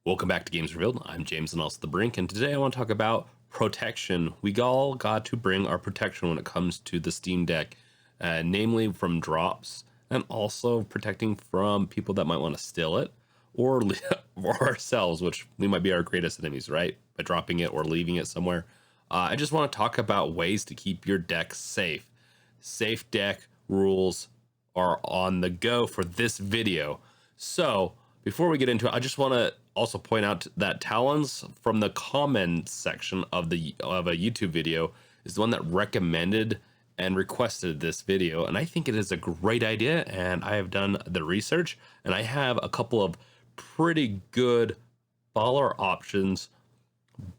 Welcome back to Games Revealed. I'm James and also the Brink, and today I want to talk about protection. We all got to bring our protection when it comes to the Steam Deck, namely from drops and also protecting from people that might want to steal it or, or ourselves, which we might be our greatest enemies, right? By dropping it or leaving it somewhere. I just want to talk about ways to keep your deck safe. Safe deck rules are on the go for this video. So before we get into it, I just want to also point out that Talons from the comments section of a YouTube video is the one that recommended and requested this video, and I think it is a great idea, and I have done the research and I have a couple of pretty good follower options,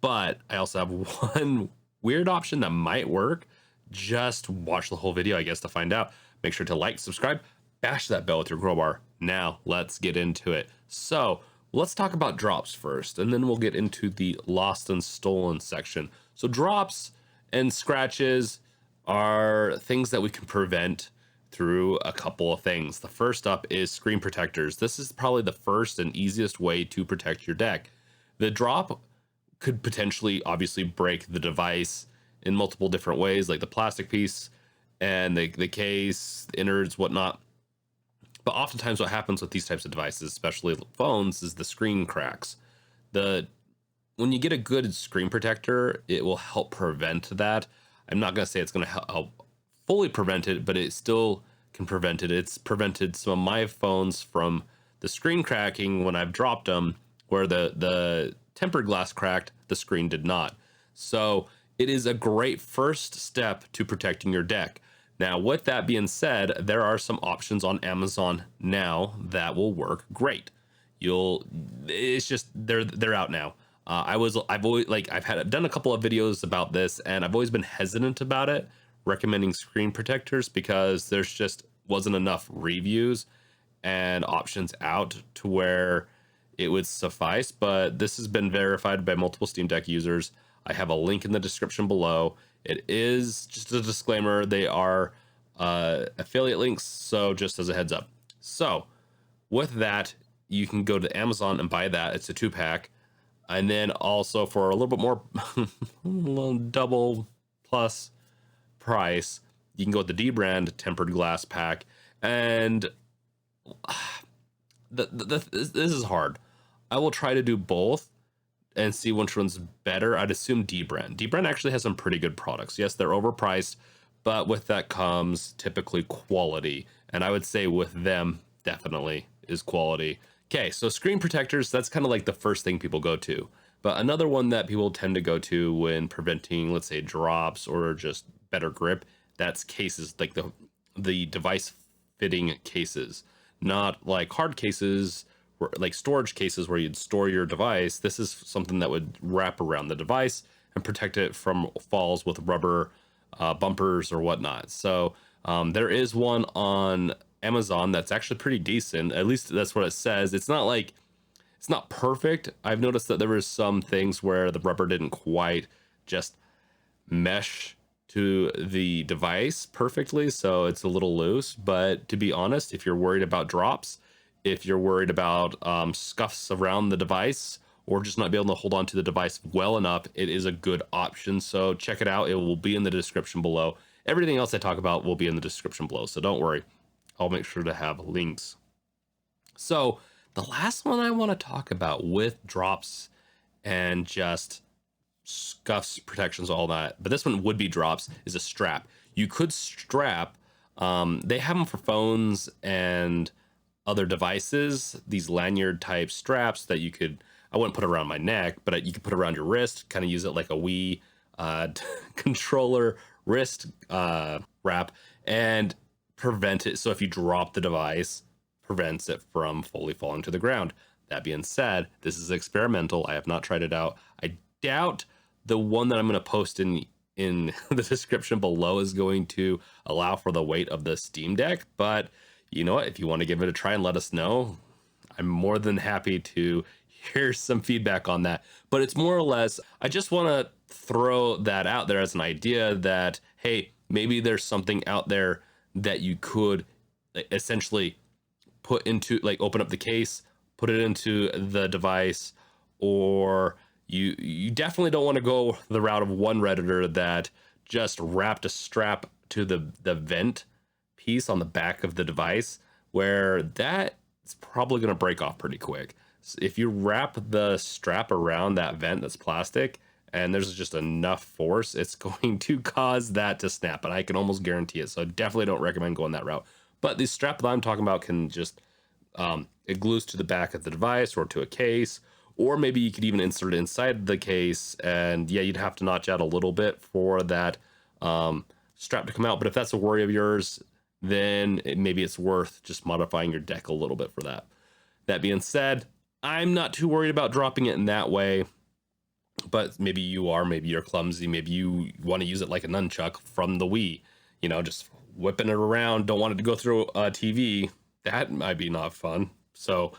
but I also have one weird option that might work. Just watch the whole video, I guess, to find out. Make sure to like, subscribe, bash that bell with your crowbar. Now let's get into it. So let's talk about drops first, and then we'll get into the lost and stolen section. So drops and scratches are things that we can prevent through a couple of things. The first up is screen protectors. This is probably the first and easiest way to protect your deck. The drop could potentially obviously break the device in multiple different ways, like the plastic piece and the case, the innards, whatnot. But oftentimes what happens with these types of devices, especially phones, is the screen cracks. When you get a good screen protector, it will help prevent that. I'm not going to say it's going to help fully prevent it, but it still can prevent it. It's prevented some of my phones from the screen cracking when I've dropped them, where the tempered glass cracked, the screen did not. So it is a great first step to protecting your deck. Now, with that being said, there are some options on Amazon now that will work great. It's just they're out now. I've done a couple of videos about this, and I've always been hesitant about it, recommending screen protectors, because there's just wasn't enough reviews and options out to where it would suffice. But this has been verified by multiple Steam Deck users. I have a link in the description below. It is just a disclaimer, they are affiliate links, so just as a heads up. So with that, you can go to Amazon and buy that. It's a 2-pack. And then also for a little bit more double plus price, you can go with the Dbrand Tempered Glass pack. And this is hard. I will try to do both and see which one's better. I'd assume Dbrand. Dbrand actually has some pretty good products. Yes, they're overpriced, but with that comes typically quality. And I would say with them, definitely is quality. Okay, so screen protectors, that's kind of like the first thing people go to. But another one that people tend to go to when preventing, let's say, drops or just better grip, that's cases, like the device fitting cases. Not like hard cases, like storage cases where you'd store your device. This is something that would wrap around the device and protect it from falls with rubber bumpers or whatnot. So there is one on Amazon that's actually pretty decent. At least that's what it says. It's not perfect. I've noticed that there were some things where the rubber didn't quite just mesh to the device perfectly, so it's a little loose. But to be honest, if you're worried about drops, if you're worried about scuffs around the device, or just not be able to hold on to the device well enough, it is a good option. So check it out. It will be in the description below. Everything else I talk about will be in the description below, so don't worry. I'll make sure to have links. So the last one I want to talk about with drops and just scuffs, protections, all that, but this one would be drops, is a strap. You could strap, they have them for phones and other devices, these lanyard type straps that you could, I wouldn't put around my neck, but you could put around your wrist, kind of use it like a Wii controller wrist wrap, and prevent it. So if you drop the device, prevents it from fully falling to the ground. That being said, this is experimental. I have not tried it out. I doubt the one that I'm going to post in the description below is going to allow for the weight of the Steam Deck, but you know what, if you want to give it a try and let us know, I'm more than happy to hear some feedback on that. But it's more or less, I just want to throw that out there as an idea that, hey, maybe there's something out there that you could essentially put into, like, open up the case, put it into the device, or you definitely don't want to go the route of one Redditor that just wrapped a strap to the vent piece on the back of the device, where that is probably going to break off pretty quick. So if you wrap the strap around that vent that's plastic and there's just enough force, it's going to cause that to snap, and I can almost guarantee it. So I definitely don't recommend going that route. But the strap that I'm talking about can just it glues to the back of the device or to a case, or maybe you could even insert it inside the case, and yeah, you'd have to notch out a little bit for that strap to come out. But if that's a worry of yours, then maybe it's worth just modifying your deck a little bit for that. That being said, I'm not too worried about dropping it in that way, but maybe you are, maybe you're clumsy, maybe you want to use it like a nunchuck from the Wii, you know, just whipping it around, don't want it to go through a TV. That might be not fun. So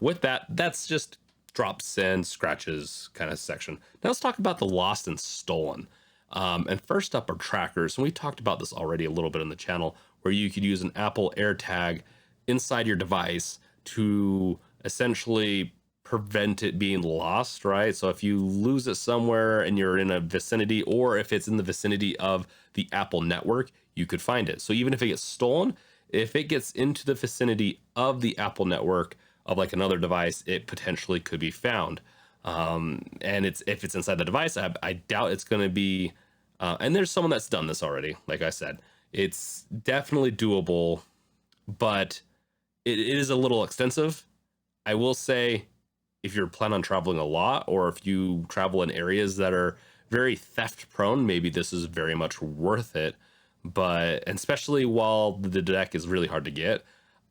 with that, that's just drops and scratches kind of section. Now let's talk about the lost and stolen. And first up are trackers. And we talked about this already a little bit on the channel, where you could use an Apple AirTag inside your device to essentially prevent it being lost, right? So if you lose it somewhere and you're in a vicinity, or if it's in the vicinity of the Apple network, you could find it. So even if it gets stolen, if it gets into the vicinity of the Apple network of like another device, it potentially could be found. And if it's inside the device, I doubt it's going to be. And there's someone that's done this already. Like I said, it's definitely doable, but it is a little extensive. I will say, if you're planning on traveling a lot, or if you travel in areas that are very theft prone, maybe this is very much worth it. But and especially while the deck is really hard to get,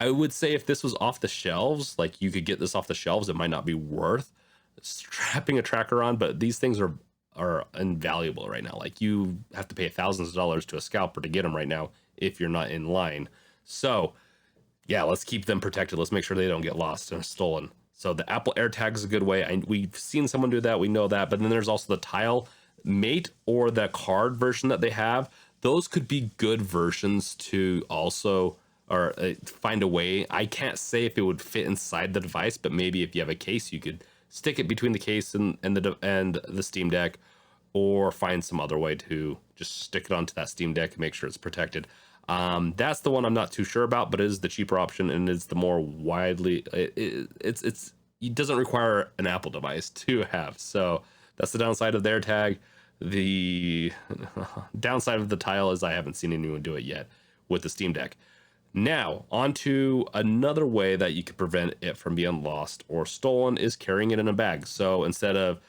I would say if this was off the shelves, like you could get this off the shelves, it might not be worth strapping a tracker on. But these things are invaluable right now. Like you have to pay thousands of dollars to a scalper to get them right now if you're not in line. So yeah, let's keep them protected. Let's make sure they don't get lost or stolen. So the Apple AirTag is a good way. We've seen someone do that. We know that. But then there's also the Tile Mate or the card version that they have. Those could be good versions to also or find a way. I can't say if it would fit inside the device, but maybe if you have a case, you could stick it between the case and the Steam Deck, or find some other way to just stick it onto that Steam Deck and make sure it's protected. That's the one I'm not too sure about, but it is the cheaper option and it's the more widely. It doesn't require an Apple device to have. So that's the downside of the AirTag. The downside of the Tile is I haven't seen anyone do it yet with the Steam Deck. Now, on to another way that you could prevent it from being lost or stolen is carrying it in a bag. So instead of,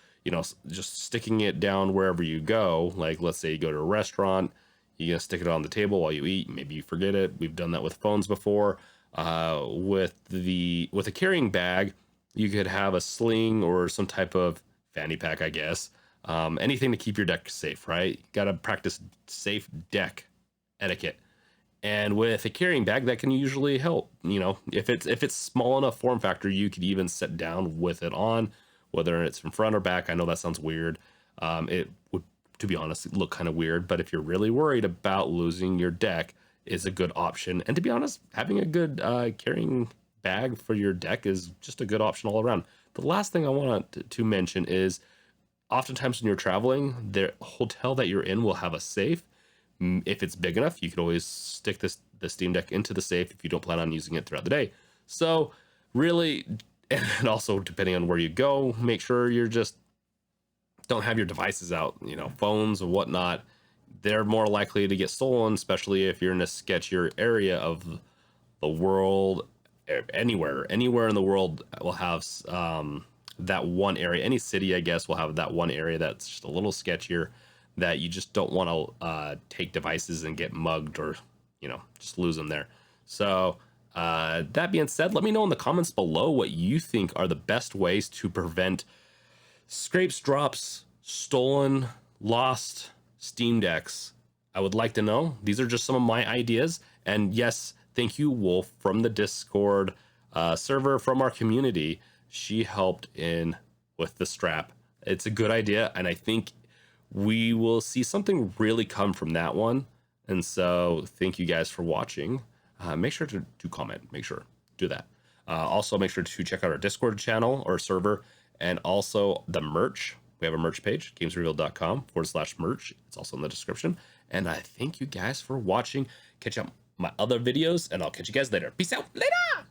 just sticking it down wherever you go, like let's say you go to a restaurant, you're gonna stick it on the table while you eat, maybe you forget it. We've done that with phones before. With a carrying bag, you could have a sling or some type of fanny pack, I guess. Anything to keep your deck safe, right? You gotta practice safe deck etiquette. And with a carrying bag, that can usually help. If it's small enough form factor, you could even sit down with it on, whether it's from front or back. I know that sounds weird. It would, to be honest, look kind of weird. But if you're really worried about losing your deck, is a good option. And to be honest, having a good carrying bag for your deck is just a good option all around. The last thing I want to mention is, oftentimes when you're traveling, the hotel that you're in will have a safe. If it's big enough, you could always stick the Steam Deck into the safe if you don't plan on using it throughout the day. So really, and also depending on where you go, make sure you're just don't have your devices out, phones and whatnot. They're more likely to get stolen, especially if you're in a sketchier area of the world. Anywhere in the world will have that one area. Any city, I guess, will have that one area that's just a little sketchier, that you just don't want to take devices and get mugged or, just lose them there. So that being said, let me know in the comments below what you think are the best ways to prevent scrapes, drops, stolen, lost Steam Decks. I would like to know. These are just some of my ideas. And yes, thank you, Wolf, from the Discord server from our community. She helped in with the strap. It's a good idea, and I think we will see something really come from that one. And so thank you guys for watching. Make sure to comment. Make sure do that. Also, make sure to check out our Discord channel or server and also the merch. We have a merch page, gamesrevealed.com/merch. It's also in the description. And I thank you guys for watching. Catch up my other videos, and I'll catch you guys later. Peace out. Later.